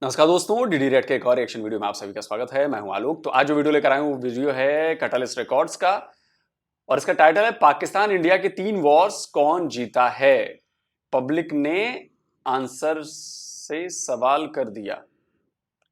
नमस्कार दोस्तों, DD red के एक और रिएक्शन वीडियो में आप सभी का स्वागत है। मैं हूं आलोक। तो आज जो वीडियो लेकर आया हूं वो वीडियो है कैटलिस्ट रिकॉर्ड्स का और इसका टाइटल है पाकिस्तान इंडिया के 3 वॉर्स कौन जीता है। पब्लिक ने आंसर से सवाल कर दिया,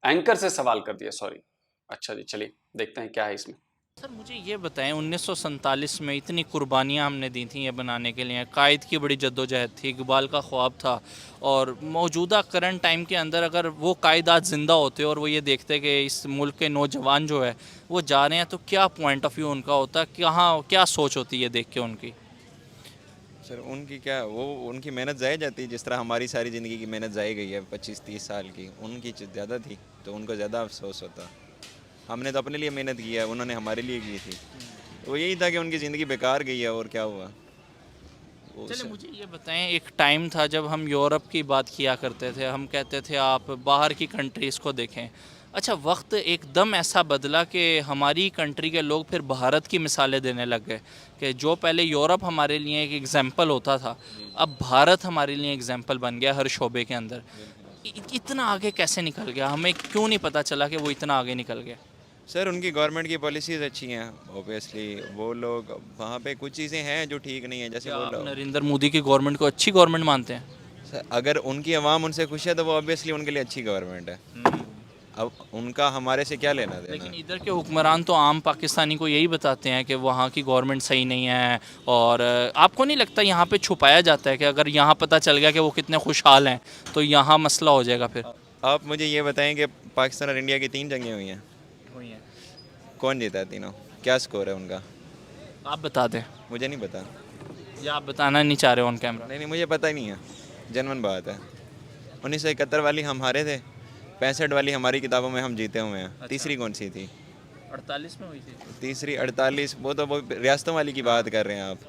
एंकर से सवाल कर दिया, सॉरी। अच्छा जी, चलिए देखते हैं क्या है इसमें। सर मुझे ये बताएं 1947 में इतनी कुर्बानियाँ हमने दी थी ये बनाने के लिए, कायद की बड़ी जद्दोजहद थी, इकबाल का ख्वाब था। और मौजूदा करंट टाइम के अंदर अगर वो कायद आज ज़िंदा होते और वो ये देखते कि इस मुल्क के नौजवान जो है वो जा रहे हैं, तो क्या पॉइंट ऑफ व्यू उनका होता, कहाँ क्या सोच होती है देख के उनकी। सर उनकी क्या वो उनकी मेहनत ज़ाया जाती है, जिस तरह हमारी सारी ज़िंदगी की मेहनत ज़ाया गई है 25-30 साल की। उनकी ज़्यादा थी तो उनको ज़्यादा अफसोस होता। हमने तो अपने लिए मेहनत की है, उन्होंने हमारे लिए की थी। तो यही था कि उनकी ज़िंदगी बेकार गई है और क्या हुआ वो चले सर। मुझे ये बताएं, एक टाइम था जब हम यूरोप की बात किया करते थे, हम कहते थे आप बाहर की कंट्रीज़ को देखें। अच्छा, वक्त एकदम ऐसा बदला कि हमारी कंट्री के लोग फिर भारत की मिसालें देने लग गए कि जो पहले यूरोप हमारे लिए एक एग्जाम्पल होता था, अब भारत हमारे लिए एग्जाम्पल बन गया हर शोबे के अंदर। इतना आगे कैसे निकल गया, हमें क्यों नहीं पता चला कि वो इतना आगे निकल गया। सर उनकी गवर्नमेंट की पॉलिसीज़ अच्छी हैं ओबियसली। वो लोग वहाँ पे कुछ चीज़ें हैं जो ठीक नहीं है, जैसे क्या वो आप लोग। नरेंद्र मोदी की गवर्नमेंट को अच्छी गवर्नमेंट मानते हैं? सर अगर उनकी आवाम उनसे खुश है तो वो ऑब्वियसली उनके लिए अच्छी गवर्नमेंट है। अब उनका हमारे से क्या लेना देना। लेकिन इधर के हुक्मरान तो आम पाकिस्तानी को यही बताते हैं कि वहाँ की गवर्नमेंट सही नहीं है। और आपको नहीं लगता यहाँ पे छुपाया जाता है कि अगर यहाँ पता चल गया कि वो कितने खुशहाल हैं तो यहाँ मसला हो जाएगा फिर? आप मुझे ये बताएं कि पाकिस्तान और इंडिया की 3 जंगें हुई हैं, वही है। कौन जीता है तीनों? क्या स्कोर है उनका? आप बता दें, मुझे नहीं पता। या आप बताना नहीं चाह रहे ऑन कैमरा? नहीं नहीं, मुझे पता ही नहीं है, जेन्युइन बात है। 1971 वाली हम हारे थे, 65 वाली हमारी किताबों में हम जीते हुए हैं। अच्छा। तीसरी कौन सी थी? 48 में हुई थी। तीसरी 48, वो रियासतों वाली की बात कर रहे हैं आप।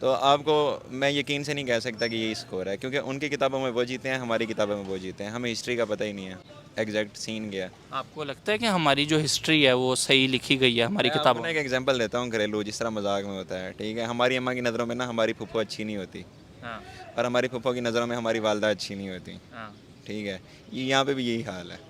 तो आपको मैं यकीन से नहीं कह सकता कि यही स्कोर है, क्योंकि उनकी किताबों में वो जीते हैं, हमारी किताबों में वो जीते हैं। हमें हिस्ट्री का पता ही नहीं है एग्जैक्ट सीन क्या है। आपको लगता है कि हमारी जो हिस्ट्री है वो सही लिखी गई है हमारी मैं आपको किताबों ना में? एक एग्जांपल देता हूँ घरेलू, जिस तरह मजाक में होता है, ठीक है। हमारी अम्मा की नज़रों में ना हमारी फूफो अच्छी नहीं होती, हाँ। और हमारी फूफो की नज़रों में हमारी वालदा अच्छी नहीं होती, हाँ। ठीक है। ये यहाँ पे भी यही हाल है।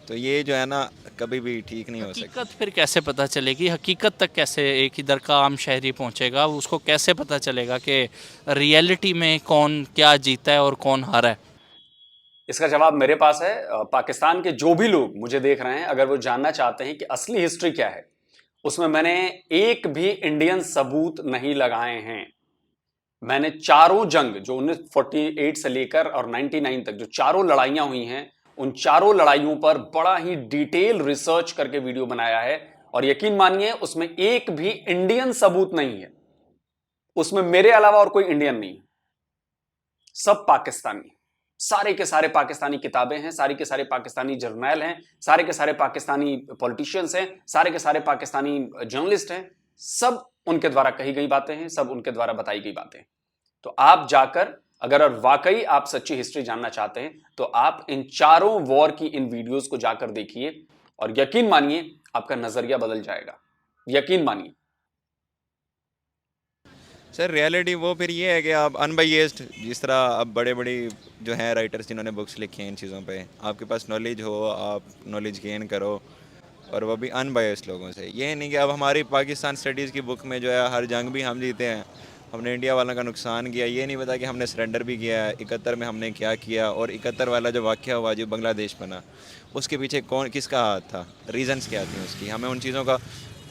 तो ये जो है ना, कभी भी ठीक नहीं हो सकता। हकीकत फिर कैसे पता चलेगी, हकीकत तक कैसे एक इधर का आम शहरी पहुंचेगा, उसको कैसे पता चलेगा कि रियलिटी में कौन क्या जीता है और कौन हारा है? इसका जवाब मेरे पास है। पाकिस्तान के जो भी लोग मुझे देख रहे हैं, अगर वो जानना चाहते हैं कि असली हिस्ट्री क्या है, उसमें मैंने एक भी इंडियन सबूत नहीं लगाए हैं। मैंने चारों जंग जो 1948 से लेकर और 99 तक जो चारों लड़ाइयां हुई हैं, उन चारों लड़ाइयों पर बड़ा ही डिटेल रिसर्च करके वीडियो बनाया है। और यकीन मानिए उसमें एक भी इंडियन सबूत नहीं है। उसमें मेरे अलावा और कोई इंडियन नहीं है, सब पाकिस्तानी। सारे के सारे पाकिस्तानी किताबें हैं, सारे के सारे पाकिस्तानी जर्नल हैं, सारे के सारे पाकिस्तानी पॉलिटिशियंस हैं, सारे के सारे पाकिस्तानी जर्नलिस्ट हैं। सब उनके द्वारा कही गई बातें हैं, सब उनके द्वारा बताई गई बातें हैं। तो आप जाकर अगर और वाकई आप सच्ची हिस्ट्री जानना चाहते हैं तो आप इन चारों वॉर की इन वीडियोस को जाकर देखिए और यकीन मानिए आपका नजरिया बदल जाएगा। यकीन मानिए। सर रियलिटी वो फिर ये है कि आप अनबाइस्ड, जिस तरह अब बड़े बड़े जो हैं राइटर्स जिन्होंने बुक्स लिखी हैं इन चीज़ों पे, आपके पास नॉलेज हो, आप नॉलेज गेन करो, और वो भी अनबायस्ड लोगों से। ये नहीं कि अब हमारी पाकिस्तान स्टडीज़ की बुक में जो है हर जंग भी हम जीते हैं, हमने इंडिया वालों का नुकसान किया, ये नहीं पता कि हमने सरेंडर भी किया है 71 में, हमने क्या किया, और 71 वाला जो वाक़या हुआ जो बांग्लादेश बना, उसके पीछे कौन किसका हाथ था, रीज़न्स क्या थी उसकी, हमें उन चीज़ों का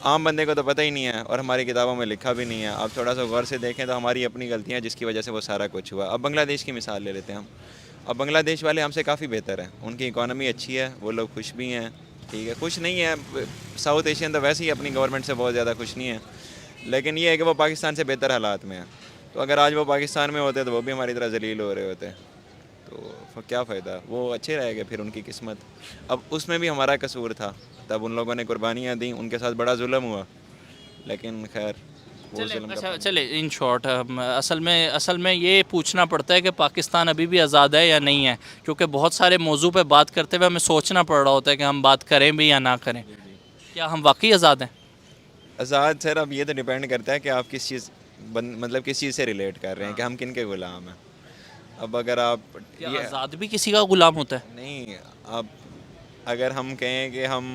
आम बंदे को तो पता ही नहीं है, और हमारी किताबों में लिखा भी नहीं है। आप थोड़ा सा गौर से देखें तो हमारी अपनी गलतियाँ जिसकी वजह से वो सारा कुछ हुआ। अब बांग्लादेश की मिसाल ले लेते हैं हम। अब बांग्लादेश वाले हमसे काफ़ी बेहतर हैं, उनकी इकॉनमी अच्छी है, वो लोग खुश भी हैं, ठीक है। खुश नहीं है, साउथ एशियन तो वैसे ही अपनी गवर्नमेंट से बहुत ज़्यादा खुश नहीं है, लेकिन ये है कि वो पाकिस्तान से बेहतर हालात में हैं। तो अगर आज वो पाकिस्तान में होते तो वो भी हमारी तरह जलील हो रहे होते, तो क्या फ़ायदा, वो अच्छे रह गए, फिर उनकी किस्मत। अब उसमें भी हमारा कसूर था, तब उन लोगों ने कुर्बानियाँ दी, उनके साथ बड़ा जुल्म हुआ, लेकिन खैर वो चले जुल्म का अच्छा, फल। चले इन शॉर्ट, असल में ये पूछना पड़ता है कि पाकिस्तान अभी भी आज़ाद है या नहीं है, क्योंकि बहुत सारे मौजू पे बात करते हुए हमें सोचना पड़ रहा होता है कि हम बात करें भी या ना करें। जी जी। क्या हम वाकई आज़ाद हैं? आज़ाद सर अब ये तो डिपेंड करता है कि आप किस चीज़ मतलब किस चीज़ से रिलेट कर रहे हैं, कि हाँ। हम किन के ग़ुलाम हैं। अब अगर आप क्या ये आज़ाद भी किसी का गुलाम होता है? नहीं, अब अगर हम कहें कि हम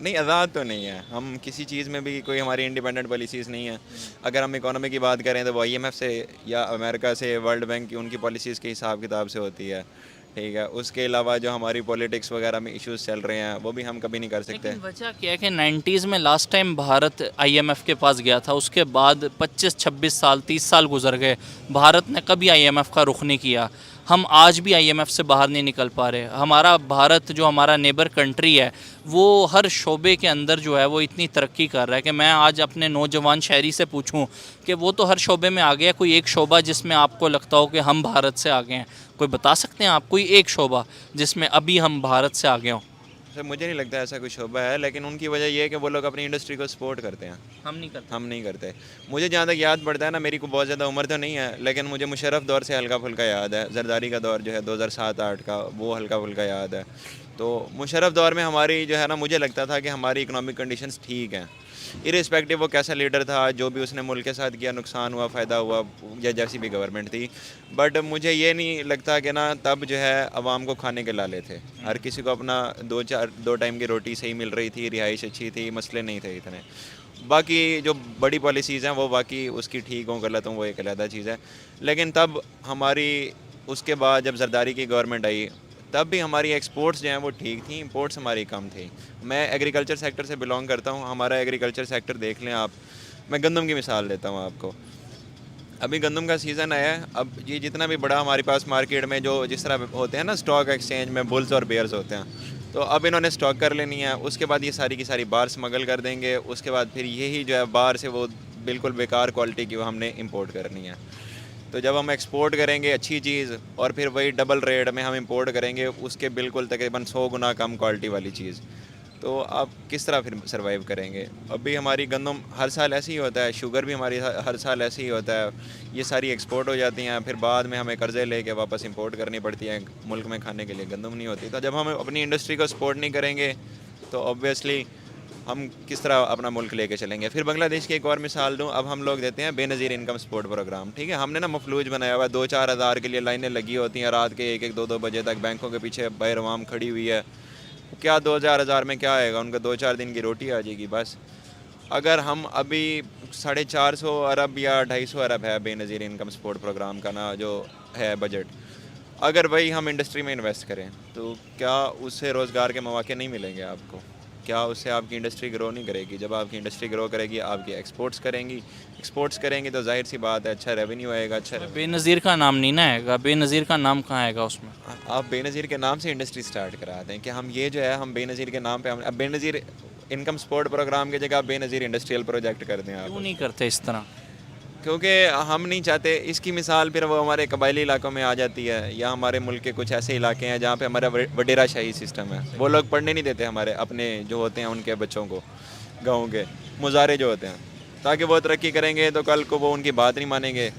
नहीं, आज़ाद तो नहीं है हम किसी चीज़ में भी, कोई हमारी इंडिपेंडेंट पॉलिसीज़ नहीं है। अगर हम इकोनॉमी की बात करें तो वो आईएमएफ से या अमेरिका से, वर्ल्ड बैंक की उनकी पॉलिसीज़ के हिसाब किताब से होती है, ठीक है। उसके अलावा जो हमारी पॉलिटिक्स वगैरह में इश्यूज चल रहे हैं वो भी हम कभी नहीं कर सकते। लेकिन वजह क्या है कि 90s में लास्ट टाइम भारत आईएमएफ के पास गया था, उसके बाद 25-26 साल 30 साल गुजर गए, भारत ने कभी आईएमएफ का रुख नहीं किया। हम आज भी आईएमएफ से बाहर नहीं निकल पा रहे। हमारा भारत जो हमारा नेबर कंट्री है वो हर शोबे के अंदर जो है वो इतनी तरक्की कर रहा है कि मैं आज अपने नौजवान शहरी से पूछूं कि वो तो हर शोबे में आ गया, कोई एक शोबा जिसमें आपको लगता हो कि हम भारत से आगे हैं, कोई बता सकते हैं आप कोई एक शोबा जिसमें अभी हम भारत से आगे हों? सर मुझे नहीं लगता ऐसा कोई शोबा है, लेकिन उनकी वजह यह है कि वो लोग अपनी इंडस्ट्री को सपोर्ट करते हैं, हम नहीं करते। हम नहीं करते। मुझे जहाँ तक याद पड़ता है ना, मेरी को बहुत ज़्यादा उम्र तो नहीं है, लेकिन मुझे मुशर्रफ दौर से हल्का फुल्का याद है। जरदारी का दौर जो है 2007-8 का, वो हल्का फुल्का याद है। तो मुशर्रफ दौर में हमारी जो है ना, मुझे लगता था कि हमारी इकोनॉमिक कंडीशंस ठीक हैं, इरिस्पेक्टिव वो कैसा लीडर था, जो भी उसने मुल्क के साथ किया, नुकसान हुआ, फ़ायदा हुआ, या जैसी भी गवर्नमेंट थी। बट मुझे ये नहीं लगता कि ना तब जो है आवाम को खाने के लाले थे, हर किसी को अपना 2 टाइम की रोटी सही मिल रही थी, रिहाइश अच्छी थी, मसले नहीं थे इतने। बाकी जो बड़ी पॉलिसीज़ हैं वो बाकी उसकी ठीक हो गलत हो वो एक अलग चीज़ है। लेकिन तब हमारी, उसके बाद जब जरदारी की गवर्नमेंट आई, तब भी हमारी एक्सपोर्ट्स जो हैं वो ठीक थी, इंपोर्ट्स हमारी कम थी। मैं एग्रीकल्चर सेक्टर से बिलोंग करता हूँ, हमारा एग्रीकल्चर सेक्टर देख लें आप। मैं गंदम की मिसाल देता हूँ आपको। अभी गंदम का सीज़न आया है, अब ये जितना भी बड़ा हमारे पास मार्केट में जो जिस तरह होते हैं ना स्टॉक एक्सचेंज में बुल्स और बेयर्स होते हैं, तो अब इन्होंने स्टॉक कर लेनी है। उसके बाद ये सारी की सारी बार स्मगल कर देंगे, उसके बाद फिर यही जो है बाहर से वो बिल्कुल बेकार क्वालिटी की वो हमने इंपोर्ट करनी है। तो जब हम एक्सपोर्ट करेंगे अच्छी चीज़ और फिर वही डबल रेट में हम इंपोर्ट करेंगे उसके बिल्कुल तकरीबन 100 गुना कम क्वालिटी वाली चीज़, तो आप किस तरह फिर सर्वाइव करेंगे। अभी हमारी गंदम हर साल ऐसे ही होता है, शुगर भी हमारी हर साल ऐसे ही होता है, ये सारी एक्सपोर्ट हो जाती हैं, फिर बाद में हमें कर्ज़े लेके वापस इंपोर्ट करनी पड़ती है, मुल्क में खाने के लिए गंदम नहीं होती। तो जब हम अपनी इंडस्ट्री को सपोर्ट नहीं करेंगे तो ऑब्वियसली हम किस तरह अपना मुल्क लेके चलेंगे। फिर बांग्लादेश की एक और मिसाल दूं, अब हम लोग देते हैं बेनज़ीर इनकम सपोर्ट प्रोग्राम, ठीक है। हमने ना मफलूज बनाया हुआ है, 2-4 हज़ार के लिए लाइनें लगी होती हैं रात के 1-1, 2-2 बजे तक, बैंकों के पीछे बैरवाम खड़ी हुई है। क्या 2-4 हज़ार में क्या आएगा, उनका 2-4 दिन की रोटी आ जाएगी बस। अगर हम अभी 450 अरब या 250 अरब है बेनज़ीर इनकम सपोर्ट प्रोग्राम का ना जो है बजट, अगर वही हम इंडस्ट्री में इन्वेस्ट करें तो क्या उससे रोज़गार के मौके नहीं मिलेंगे आपको? क्या उससे आपकी इंडस्ट्री ग्रो नहीं करेगी? जब आपकी इंडस्ट्री ग्रो करेगी, आपकी एक्सपोर्ट्स करेंगी तो जाहिर सी बात है अच्छा रेवेन्यू आएगा। बेनज़ीर का नाम नहीं ना आएगा, बेनज़ीर का नाम कहाँ आएगा उसमें? आप बेनज़ीर के नाम से इंडस्ट्री स्टार्ट करा दें कि हम ये जो है हम बेनज़ीर के नाम पे हम अब बेनज़ीर इनकम सपोर्ट प्रोग्राम की जगह आप बेनज़ीर इंडस्ट्रियल प्रोजेक्ट कर दें आप। क्यों नहीं करते इस तरह? क्योंकि हम नहीं चाहते। इसकी मिसाल फिर वो हमारे कबायली इलाकों में आ जाती है, या हमारे मुल्क के कुछ ऐसे इलाके हैं जहाँ पे हमारा वडेरा शाही सिस्टम है, वो लोग पढ़ने नहीं देते हमारे अपने जो होते हैं उनके बच्चों को, गाँव के मुजारे जो होते हैं, ताकि वो तरक्की करेंगे तो कल को वो उनकी बात नहीं मानेंगे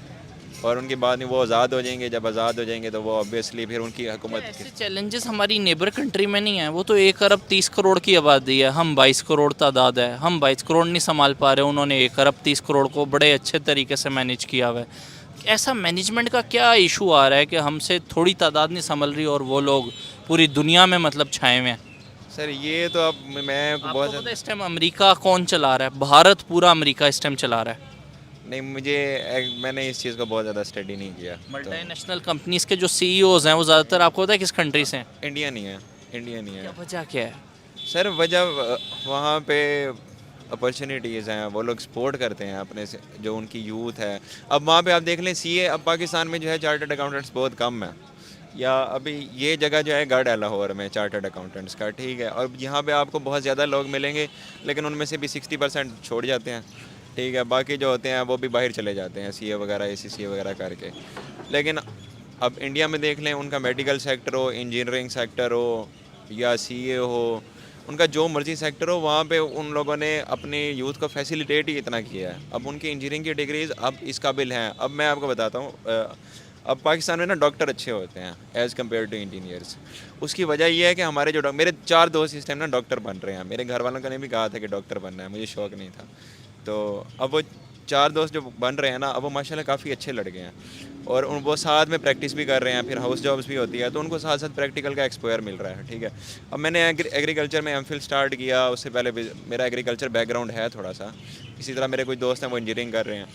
और उनकी बात नहीं, वो आज़ाद हो जाएंगे। जब आज़ाद हो जाएंगे तो वो ऑब्वियसली फिर उनकी हुकूमत ऐसे चैलेंजेस हमारी नेबर कंट्री में नहीं है। वो तो 1 अरब 30 करोड़ की आबादी है, हम 22 करोड़ तादाद है, हम 22 करोड़ नहीं संभाल पा रहे, उन्होंने 1 अरब 30 करोड़ को बड़े अच्छे तरीके से मैनेज किया हुआ है। ऐसा मैनेजमेंट का क्या इशू आ रहा है कि हमसे थोड़ी तादाद नहीं संभल रही और वो लोग पूरी दुनिया में मतलब छाए हुए हैं? सर ये तो अब मैं आपको बहुत पता है इस टाइम अमेरिका कौन चला रहा है? भारत पूरा अमेरिका इस टाइम चला रहा है। नहीं, मैंने इस चीज़ को बहुत ज़्यादा स्टडी नहीं किया। मल्टीनेशनल कंपनीज के जो सीईओज हैं वो ज़्यादातर आपको पता है किस कंट्री से हैं? इंडिया नहीं है, इंडिया नहीं है। क्या वजह क्या है? सर वजह वहाँ पे अपॉर्चुनिटीज़ हैं, वो लोग सपोर्ट करते हैं अपने से जो उनकी यूथ है। अब वहाँ पे आप देख लें सीए, अब पाकिस्तान में जो है चार्टर्ड अकाउंटेंट्स बहुत कम है, या अभी ये जगह जो है गढ़ है लाहौर में चार्टर्ड अकाउंटेंट्स का, ठीक है। और यहाँ पे आपको बहुत ज़्यादा लोग मिलेंगे, लेकिन उनमें से भी 60% छोड़ जाते हैं, ठीक है। बाकी जो होते हैं वो भी बाहर चले जाते हैं सीए वगैरह, एसीसीए वगैरह करके। लेकिन अब इंडिया में देख लें, उनका मेडिकल सेक्टर हो, इंजीनियरिंग सेक्टर हो या सीए हो, उनका जो मर्जी सेक्टर हो, वहाँ पे उन लोगों ने अपने यूथ को फैसिलिटेट ही इतना किया है। अब उनकी इंजीनियरिंग की डिग्रीज़ अब इस काबिल हैं। अब मैं आपको बताता हूँ, अब पाकिस्तान में ना डॉक्टर अच्छे होते हैं एज़ कम्पेयर टू इंजीनियर्स। उसकी वजह यह है कि हमारे जो मेरे 4 दोस्त इस टाइम ना डॉक्टर बन रहे हैं। मेरे घर वालों ने भी कहा था कि डॉक्टर बनना है, मुझे शौक़ नहीं था। तो अब वो 4 दोस्त जो बन रहे हैं ना, अब वो माशाल्लाह काफ़ी अच्छे लड़के हैं। और वो साथ में प्रैक्टिस भी कर रहे हैं, फिर हाउस जॉब्स भी होती है, तो उनको साथ साथ प्रैक्टिकल का एक्सपोजर मिल रहा है। ठीक है, अब मैंने एग्रीकल्चर में एमफिल स्टार्ट किया, उससे पहले मेरा एग्रीकल्चर बैकग्राउंड है थोड़ा सा, इसी तरह मेरे कुछ दोस्त हैं वो इंजीनियरिंग कर रहे हैं,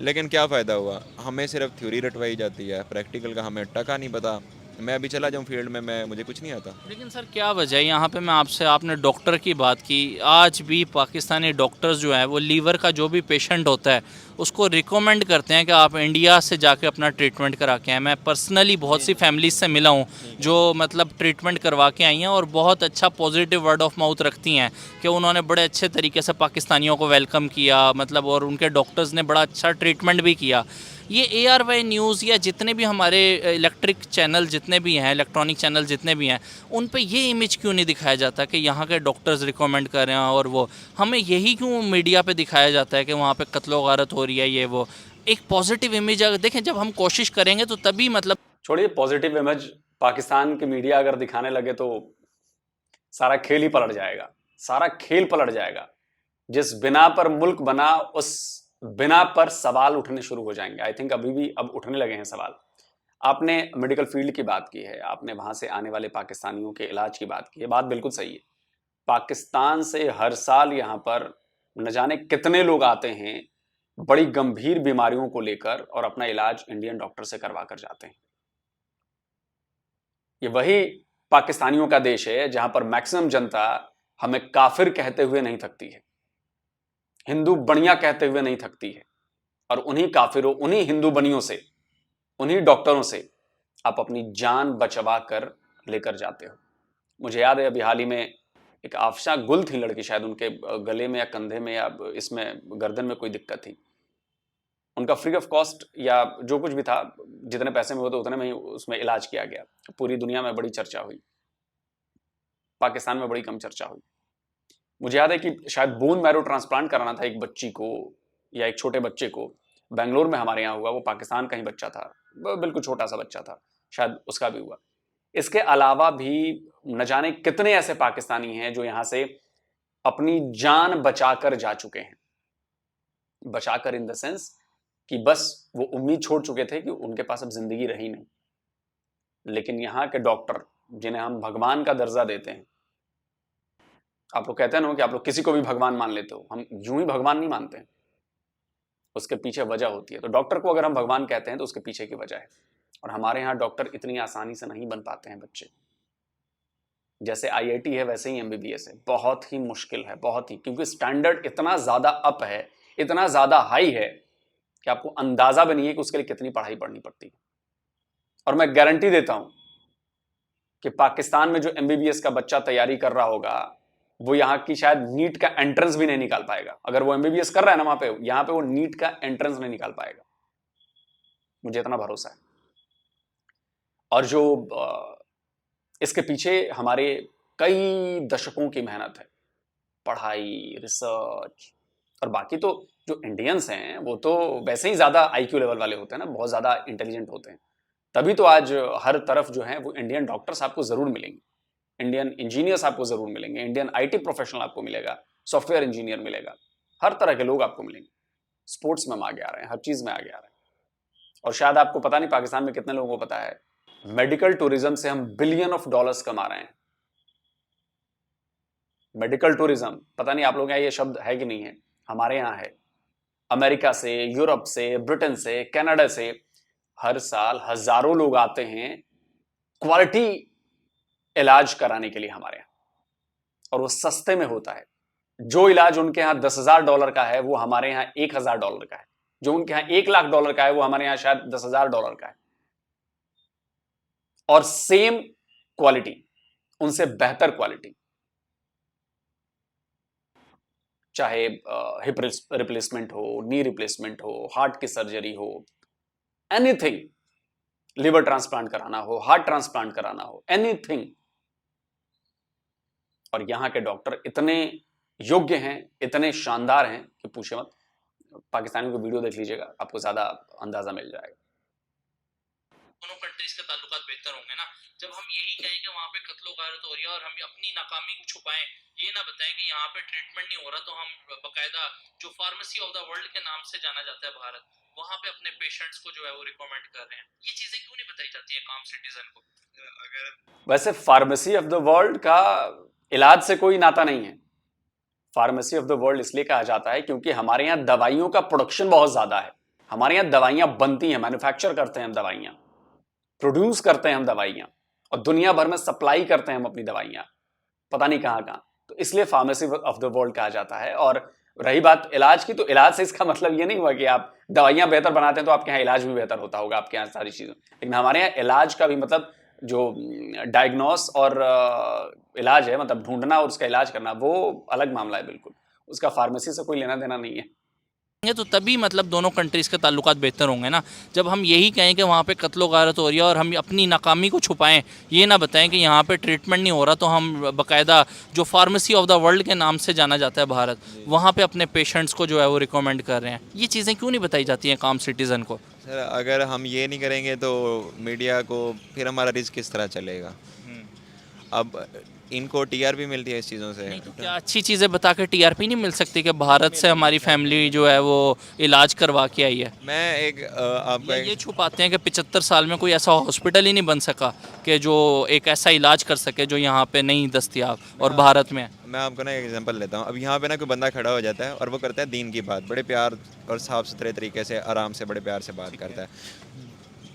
लेकिन क्या फ़ायदा हुआ, हमें सिर्फ थ्योरी रटवाई जाती है, प्रैक्टिकल का हमें टका नहीं पता। मैं अभी चला जाऊँ फील्ड में, मुझे कुछ नहीं आता। लेकिन सर क्या वजह है यहाँ पे, मैं आपसे, आपने डॉक्टर की बात की, आज भी पाकिस्तानी डॉक्टर्स जो हैं वो लीवर का जो भी पेशेंट होता है उसको रिकमेंड करते हैं कि आप इंडिया से जाके अपना ट्रीटमेंट करा के आएँ। मैं पर्सनली बहुत सी फैमिलीज से मिला हूँ जो मतलब ट्रीटमेंट करवा के आई हैं और बहुत अच्छा पॉजिटिव वर्ड ऑफ माउथ रखती हैं कि उन्होंने बड़े अच्छे तरीके से पाकिस्तानियों को वेलकम किया, मतलब, और उनके डॉक्टर्स ने बड़ा अच्छा ट्रीटमेंट भी किया। ये ARY न्यूज़ या जितने भी हमारे इलेक्ट्रिक चैनल जितने भी हैं, इलेक्ट्रॉनिक चैनल जितने भी हैं, उन पे ये इमेज क्यों नहीं दिखाया जाता कि यहाँ के डॉक्टर्स रिकमेंड कर रहे हैं, और वो हमें यही क्यों मीडिया पे दिखाया जाता है कि वहाँ पे कत्लो गारत हो रही है, ये वो। एक पॉजिटिव इमेज अगर देखें, जब हम कोशिश करेंगे तो तभी, मतलब, छोड़िए पॉजिटिव इमेज, पाकिस्तान की मीडिया अगर दिखाने लगे तो सारा खेल ही पलट जाएगा, सारा खेल पलट जाएगा। जिस बिना पर मुल्क बना उस बिना पर सवाल उठने शुरू हो जाएंगे। आई थिंक अभी भी अब उठने लगे हैं सवाल। आपने मेडिकल फील्ड की बात की है, आपने वहां से आने वाले पाकिस्तानियों के इलाज की बात की है, बात बिल्कुल सही है। पाकिस्तान से हर साल यहाँ पर न जाने कितने लोग आते हैं बड़ी गंभीर बीमारियों को लेकर और अपना इलाज इंडियन डॉक्टर से करवा कर जाते हैं। ये वही पाकिस्तानियों का देश है जहां पर मैक्सिमम जनता हमें काफिर कहते हुए नहीं थकती है, हिंदू बनिया कहते हुए नहीं थकती है, और उन्हीं काफिरों, उन्हीं हिंदू बनियों से, उन्हीं डॉक्टरों से आप अपनी जान बचवा कर लेकर जाते हो। मुझे याद है अभी हाल ही में एक आफशा गुल थी लड़की, शायद उनके गले में या कंधे में या इसमें गर्दन में कोई दिक्कत थी। उनका फ्री ऑफ कॉस्ट या जो कुछ भी था, जितने पैसे में होते उतने में ही उसमें इलाज किया गया। पूरी दुनिया में बड़ी चर्चा हुई, पाकिस्तान में बड़ी कम चर्चा हुई। मुझे याद है कि शायद बोन मैरो ट्रांसप्लांट कराना था एक बच्ची को या एक छोटे बच्चे को, बेंगलोर में हमारे यहाँ हुआ। वो पाकिस्तान का ही बच्चा था, बिल्कुल छोटा सा बच्चा था, शायद उसका भी हुआ। इसके अलावा भी न जाने कितने ऐसे पाकिस्तानी हैं जो यहाँ से अपनी जान बचाकर जा चुके हैं। बचाकर इन द सेंस कि बस वो उम्मीद छोड़ चुके थे कि उनके पास अब जिंदगी रही नहीं। लेकिन यहाँ के डॉक्टर, जिन्हें हम भगवान का दर्जा देते हैं, आप लोग कहते हैं ना कि आप लोग किसी को भी भगवान मान लेते हो, हम यूं ही भगवान नहीं मानते हैं, उसके पीछे वजह होती है। तो डॉक्टर को अगर हम भगवान कहते हैं तो उसके पीछे की वजह है। और हमारे यहाँ डॉक्टर इतनी आसानी से नहीं बन पाते हैं बच्चे। जैसे IIT है वैसे ही MBBS है, बहुत ही मुश्किल है, बहुत ही, क्योंकि स्टैंडर्ड इतना ज्यादा अप है, इतना ज्यादा हाई है कि आपको अंदाजा भी नहीं है कि उसके लिए कितनी पढ़ाई पढ़नी पड़ती है। और मैं गारंटी देता हूं कि पाकिस्तान में जो MBBS का बच्चा तैयारी कर रहा होगा वो यहाँ की शायद नीट का एंट्रेंस भी नहीं निकाल पाएगा। अगर वो MBBS कर रहा है ना वहां पे, यहाँ पे वो नीट का एंट्रेंस नहीं निकाल पाएगा, मुझे इतना भरोसा है। और जो इसके पीछे हमारे कई दशकों की मेहनत है, पढ़ाई, रिसर्च, और बाकी तो जो इंडियंस हैं वो तो वैसे ही ज्यादा IQ लेवल वाले होते हैं ना, बहुत ज्यादा इंटेलिजेंट होते हैं। तभी तो आज हर तरफ जो है वो इंडियन डॉक्टर्स आपको जरूर मिलेंगे, इंडियन इंजीनियर्स आपको जरूर मिलेंगे, इंडियन IT प्रोफेशनल आपको मिलेगा, सॉफ्टवेयर इंजीनियर मिलेगा, हर तरह के लोग आपको मिलेंगे। स्पोर्ट्स में हम आगे आ रहे हैं, हर चीज में आगे आ रहे हैं। और शायद आपको पता नहीं पाकिस्तान में कितने लोगों को पता है, मेडिकल टूरिज्म से हम बिलियन ऑफ डॉलर्स कमा रहे हैं। मेडिकल टूरिज्म, पता नहीं आप लोग यहाँ ये शब्द है कि नहीं है, हमारे यहाँ है। अमेरिका से, यूरोप से, ब्रिटेन से, कनाडा से हर साल हजारों लोग आते हैं क्वालिटी इलाज कराने के लिए हमारे यहाँ, और वो सस्ते में होता है। जो इलाज उनके यहाँ $10,000 का है वो हमारे यहाँ $1,000 का है, जो उनके यहाँ $1,00,000 का है वो हमारे यहाँ शायद $10,000 का है। और सेम क्वालिटी, उनसे बेहतर क्वालिटी, चाहे हिप रिप्लेसमेंट हो, नी रिप्लेसमेंट हो, हार्ट की सर्जरी हो, एनीथिंग, लिवर ट्रांसप्लांट कराना हो, हार्ट ट्रांसप्लांट कराना हो, एनीथिंग। और यहाँ के डॉक्टर इतने योग्य हैं, इतने शानदार हैं कि पूछे मत। पाकिस्तानियों की वीडियो देख लीजिएगा, आपको ज्यादा अंदाजा मिल जाएगा। दोनों कंट्रीज के ताल्लुकात बेहतर होंगे ना, जब हम यही कहें कि वहाँ पे कत्लो गारत हो रही है और हम अपनी नाकामी को छुपाएं, ये ना बताएं कि यहाँ पे ट्रीटमेंट नहीं हो रहा, तो हम बकायदा जो फार्मेसी ऑफ द वर्ल्ड के नाम से जाना जाता है भारत, वहाँ पे अपने पेशेंट्स को जो है वो रिकमेंड कर रहे हैं। ये चीजें क्यों नहीं बताई जाती है काम सिटीजन को? अगर वैसे फार्मेसी ऑफ द वर्ल्ड का इलाज से कोई नाता नहीं है। फार्मेसी ऑफ द वर्ल्ड इसलिए कहा जाता है क्योंकि हमारे यहाँ दवाइयों का प्रोडक्शन बहुत ज्यादा है। हमारे यहाँ दवाइयां बनती हैं, मैन्युफैक्चर करते हैं हम दवाइयां, प्रोड्यूस करते हैं हम दवाइयां, और दुनिया भर में सप्लाई करते हैं हम अपनी दवाइयां, पता नहीं कहां कहां। तो इसलिए फार्मेसी ऑफ द वर्ल्ड कहा जाता है। और रही बात इलाज की, तो इलाज से इसका मतलब ये नहीं हुआ कि आप दवाइयां बेहतर बनाते हैं तो आपके यहाँ इलाज भी बेहतर होता होगा, आपके यहाँ सारी चीजें। लेकिन हमारे यहाँ इलाज का भी मतलब जो डायग्नोस और इलाज है, मतलब ढूंढना और उसका इलाज करना, वो अलग मामला है बिल्कुल। उसका फार्मेसी से कोई लेना देना नहीं है। तो तभी मतलब दोनों कंट्रीज़ के ताल्लुकात बेहतर होंगे ना, जब हम यही कहें कि वहाँ पे कत्लो गारत हो रही है और हम अपनी नाकामी को छुपाएं, ये ना बताएं कि यहाँ पे ट्रीटमेंट नहीं हो रहा, तो हम बकायदा जो फार्मेसी ऑफ द वर्ल्ड के नाम से जाना जाता है भारत, वहाँ पे अपने पेशेंट्स को जो है वो रिकमेंड कर रहे हैं। ये चीज़ें क्यों नहीं बताई जाती हैं काम सिटीज़न को? सर अगर हम ये नहीं करेंगे तो मीडिया को फिर हमारा रिस्क किस तरह चलेगा? अब इनको टीआरपी मिलती है इस चीज़ों से। नहीं तो क्या अच्छी चीज़ें बता के टीआरपी नहीं मिल सकती कि भारत से हमारी फैमिली जो है वो इलाज करवा के आई है? मैं एक आपका ये छुपाते हैं कि 75 साल में कोई ऐसा हॉस्पिटल ही नहीं बन सका कि जो एक ऐसा इलाज कर सके जो यहाँ पे नहीं दस्तयाब और भारत में है। मैं आपको ना एक एग्जांपल लेता हूँ। अब यहाँ पे ना कोई बंदा खड़ा हो जाता है और वो करता है दीन की बात, बड़े प्यार और साफ़ सुथरे तरीके से, आराम से, बड़े प्यार से बात करता है।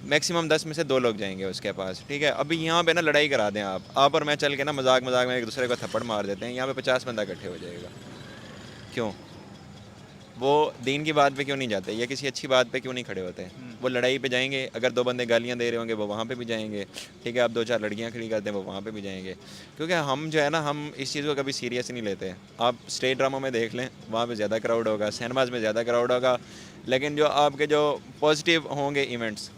मैक्सिमम 10 में से 2 लोग जाएंगे उसके पास, ठीक है। अभी यहाँ पे ना लड़ाई करा दें आप और मैं चल के ना मजाक मजाक में एक दूसरे को थप्पड़ मार देते हैं, यहाँ पे 50 बंदा इकट्ठे हो जाएगा। क्यों? वो दीन की बात पे क्यों नहीं जाते, या किसी अच्छी बात पे क्यों नहीं खड़े होते? वो लड़ाई पे जाएंगे। अगर 2 बंदे गालियाँ दे रहे होंगे वो वहाँ पे भी जाएंगे, ठीक है। आप 2-4 लड़कियाँ खड़ी करते हैं वो वहाँ पे भी जाएंगे। क्योंकि हम जो है ना, हम इस चीज़ को कभी सीरियस नहीं लेते। आप स्टेट ड्रामा में देख लें, वहाँ पे ज़्यादा क्राउड होगा, सिनेमाज में ज़्यादा क्राउड होगा, लेकिन जो आपके जो पॉजिटिव होंगे इवेंट्स,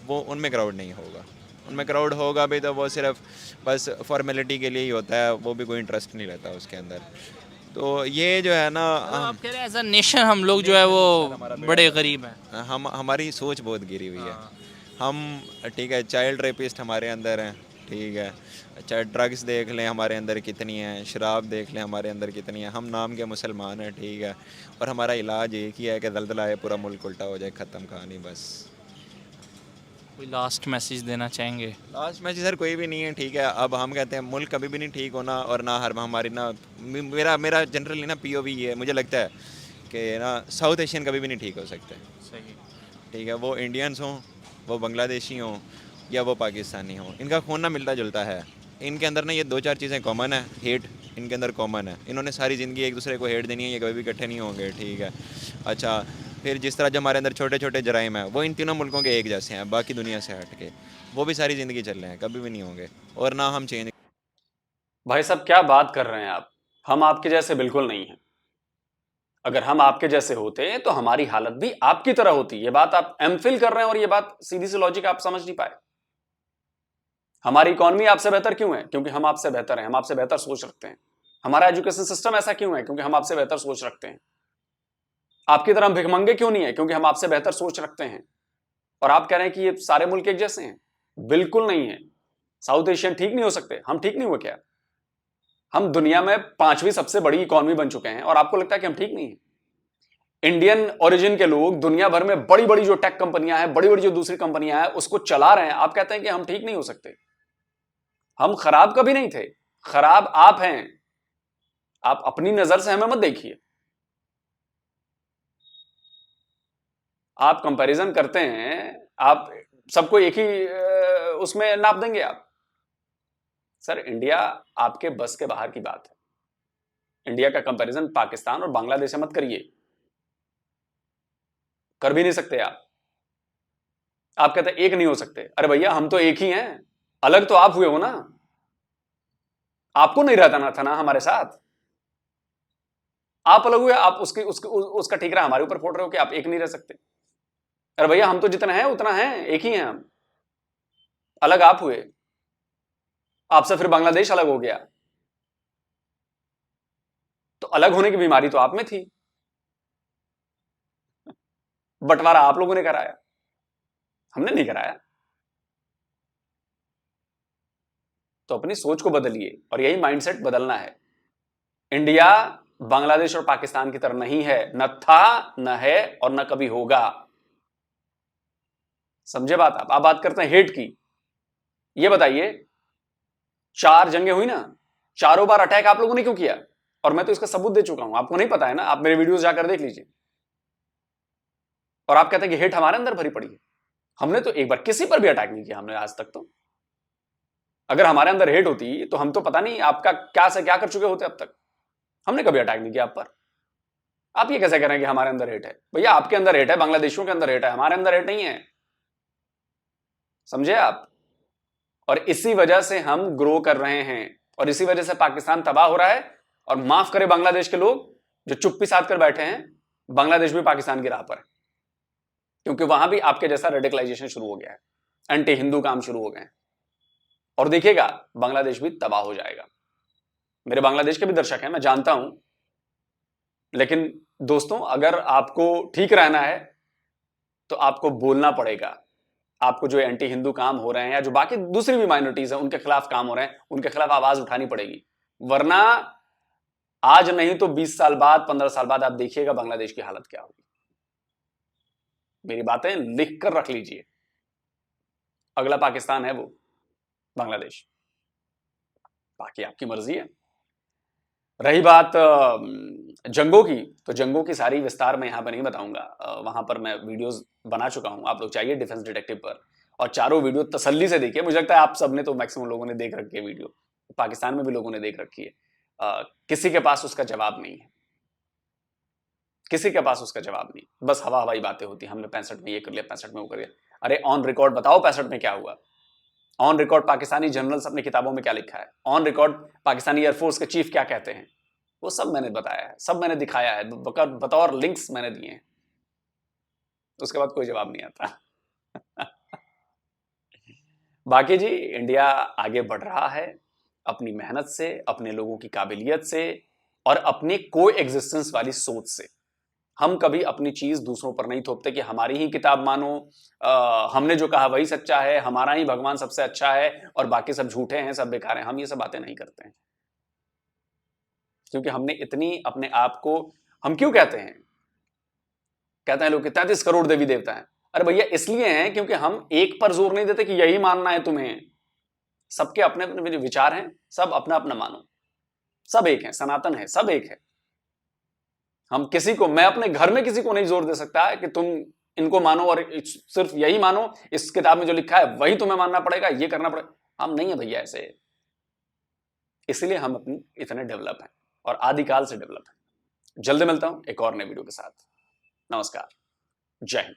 वो उनमें क्राउड नहीं होगा। उनमें क्राउड होगा भी तो वो सिर्फ बस फॉर्मेलिटी के लिए ही होता है, वो भी कोई इंटरेस्ट नहीं लेता उसके अंदर। तो ये जो है ना, आप कह रहे हैं एज अ नेशन हम लोग जो है वो बड़े गरीब हैं। हम हमारी सोच बहुत गिरी हुई है। हम, ठीक है, चाइल्ड रेपिस्ट हमारे अंदर हैं, ठीक है। चाहे ड्रग्स देख लें हमारे अंदर कितनी है, शराब देख लें हमारे अंदर कितनी है। हम नाम के मुसलमान हैं, ठीक है, और हमारा इलाज एक ही है कि दलदला आए, पूरा मुल्क उल्टा हो जाए, ख़त्म कहानी बस। कोई लास्ट मैसेज देना चाहेंगे? लास्ट मैच सर कोई भी नहीं है, ठीक है। अब हम कहते हैं मुल्क कभी भी नहीं ठीक होना, और ना हर हमारी ना, मेरा जनरली ना पीओवी है, मुझे लगता है कि ना साउथ एशियन कभी भी नहीं ठीक हो सकते। सही। ठीक है, वो इंडियंस हों, वो बांग्लादेशी हों, या वो पाकिस्तानी हों, इनका खून ना मिलता जुलता है। इनके अंदर ना ये 2-4 चीज़ें कॉमन है। हेट इनके अंदर कॉमन है। इन्होंने सारी ज़िंदगी एक दूसरे को हेट देनी है, ये कभी भी इकट्ठे नहीं होंगे, ठीक है। अच्छा, फिर जिस तरह जो हमारे अंदर छोटे छोटे जराइम हैं वो इन तीनों मुल्कों के एक जैसे हैं, बाकी दुनिया से हट के, वो भी सारी ज़िंदगी चल रहे हैं, कभी भी नहीं होंगे, और ना हम चेंज। भाई साहब क्या बात कर रहे हैं आप? हम आपके जैसे बिल्कुल नहीं हैं। अगर हम आपके जैसे होते तो हमारी हालत भी आपकी तरह होती। ये बात आप एमफिल कर रहे हैं और ये बात सीधी सी लॉजिक आप समझ नहीं पाए। हमारी इकॉनमी आपसे बेहतर क्यों है? क्योंकि हम आपसे बेहतर हैं, हम आपसे बेहतर सोच रखते हैं। हमारा एजुकेशन सिस्टम ऐसा क्यों है? क्योंकि हम आपसे बेहतर सोच रखते हैं। आपकी तरह हम भिखमंगे क्यों नहीं है? क्योंकि हम आपसे बेहतर सोच रखते हैं। और आप कह रहे हैं कि ये सारे मुल्क एक जैसे हैं? बिल्कुल नहीं है। साउथ एशियन ठीक नहीं हो सकते? हम ठीक नहीं हुए क्या? हम दुनिया में 5वीं सबसे बड़ी इकॉनमी बन चुके हैं और आपको लगता है कि हम ठीक नहीं है? इंडियन ओरिजिन के लोग दुनिया भर में बड़ी बड़ी जो टेक कंपनियां हैं, बड़ी बड़ी जो दूसरी कंपनियां हैं, उसको चला रहे हैं। आप कहते हैं कि हम ठीक नहीं हो सकते? हम खराब कभी नहीं थे, खराब आप हैं। आप अपनी नजर से हमें मत देखिए। आप कंपैरिजन करते हैं, आप सबको एक ही उसमें नाप देंगे आप। सर, इंडिया आपके बस के बाहर की बात है। इंडिया का कंपैरिजन पाकिस्तान और बांग्लादेश से मत करिए, कर भी नहीं सकते आप। आप कहते हैं एक नहीं हो सकते। अरे भैया, हम तो एक ही हैं, अलग तो आप हुए हो ना। आपको नहीं रहता ना था ना हमारे साथ। आप अलग हुए, आप उसका ठीकरा हमारे ऊपर फोड़ रहे हो कि आप एक नहीं रह सकते। अरे भैया, हम तो जितना है उतना है, एक ही हैं हम। अलग आप हुए, आपसे फिर बांग्लादेश अलग हो गया। तो अलग होने की बीमारी तो आप में थी, बंटवारा आप लोगों ने कराया, हमने नहीं कराया। तो अपनी सोच को बदलिए और यही माइंडसेट बदलना है। इंडिया बांग्लादेश और पाकिस्तान की तरह नहीं है, न था, न है और न कभी होगा। समझे बात? आप बात करते हैं हेट की। ये बताइए, 4 जंगें हुई ना, चारों बार अटैक आप लोगों ने क्यों किया? और मैं तो इसका सबूत दे चुका हूं, आपको नहीं पता है ना, आप मेरे वीडियोस जाकर देख लीजिए। और आप कहते हैं कि हेट हमारे अंदर भरी पड़ी है। हमने तो एक बार किसी पर भी अटैक नहीं किया हमने आज तक। तो अगर हमारे अंदर हेट होती तो हम तो पता नहीं आपका क्या से क्या कर चुके होते अब तक। हमने कभी अटैक नहीं किया आप पर। आप ये कैसे कह रहे हैं कि हमारे अंदर हेट है? भैया आपके अंदर हेट है, बांग्लादेशियों के अंदर हेट है, हमारे अंदर हेट नहीं है। समझे आप? और इसी वजह से हम ग्रो कर रहे हैं और इसी वजह से पाकिस्तान तबाह हो रहा है। और माफ करे बांग्लादेश के लोग जो चुप्पी साध कर बैठे हैं, बांग्लादेश भी पाकिस्तान की राह पर है, क्योंकि वहां भी आपके जैसा रेडिकलाइजेशन शुरू हो गया है, एंटी हिंदू काम शुरू हो गए हैं। और देखिएगा बांग्लादेश भी तबाह हो जाएगा। मेरे बांग्लादेश के भी दर्शक हैं, मैं जानता हूं, लेकिन दोस्तों अगर आपको ठीक रहना है तो आपको बोलना पड़ेगा। आपको जो एंटी हिंदू काम हो रहे हैं या जो बाकी दूसरी भी माइनॉरिटीज हैं उनके खिलाफ काम हो रहे हैं, उनके खिलाफ आवाज उठानी पड़ेगी। वरना आज नहीं तो 20 साल बाद, 15 साल बाद आप देखिएगा बांग्लादेश की हालत क्या होगी। मेरी बातें लिख कर रख लीजिए। अगला पाकिस्तान है वो बांग्लादेश। बाकी आपकी मर्जी है। रही बात जंगों की, तो जंगों की सारी विस्तार में यहां पर नहीं बताऊंगा। वहां पर मैं वीडियोस बना चुका हूं, आप लोग चाहिए डिफेंस डिटेक्टिव पर, और चारों वीडियो तसल्ली से देखिए। मुझे लगता है आप सबने तो मैक्सिमम लोगों ने देख रखी है वीडियो, पाकिस्तान में भी लोगों ने देख रखी है। किसी के पास उसका जवाब नहीं है, किसी के पास उसका जवाब नहीं। बस हवा हवाई बातें होती हैं, हमने 65 में ये कर लिया, 65 में वो कर लिया। अरे ऑन रिकॉर्ड बताओ 65 में क्या हुआ? ऑन रिकॉर्ड पाकिस्तानी जनरल्स अपनी किताबों में क्या लिखा है? ऑन रिकॉर्ड पाकिस्तानी एयरफोर्स के चीफ क्या कहते हैं? वो सब मैंने बताया है, सब मैंने दिखाया है, बतौर लिंक्स मैंने दिए हैं। उसके बाद कोई जवाब नहीं आता। बाकी जी, इंडिया आगे बढ़ रहा है अपनी मेहनत से, अपने लोगों की काबिलियत से और अपनी को एग्जिस्टेंस वाली सोच से। हम कभी अपनी चीज दूसरों पर नहीं थोपते कि हमारी ही किताब मानो, हमने जो कहा वही सच्चा है, हमारा ही भगवान सबसे अच्छा है और बाकी सब झूठे हैं, सब बेकार हैं। हम ये सब बातें नहीं करते हैं, क्योंकि हमने इतनी अपने आप को, हम क्यों कहते हैं लोग कि 33 करोड़ देवी देवता हैं। अरे भैया इसलिए हैं क्योंकि हम एक पर जोर नहीं देते कि यही मानना है तुम्हें। सबके अपने अपने विचार हैं, सब अपना अपना मानो, सब एक है, सनातन है, सब एक है। हम किसी को, मैं अपने घर में किसी को नहीं जोर दे सकता है कि तुम इनको मानो और सिर्फ यही मानो, इस किताब में जो लिखा है वही तुम्हें मानना पड़ेगा, ये करना पड़ेगा। हम नहीं है भैया ऐसे। इसलिए हम अपनी इतने डेवलप हैं और आदिकाल से डेवलप हैं। जल्दी मिलता हूं एक और नए वीडियो के साथ। नमस्कार, जय हिंद।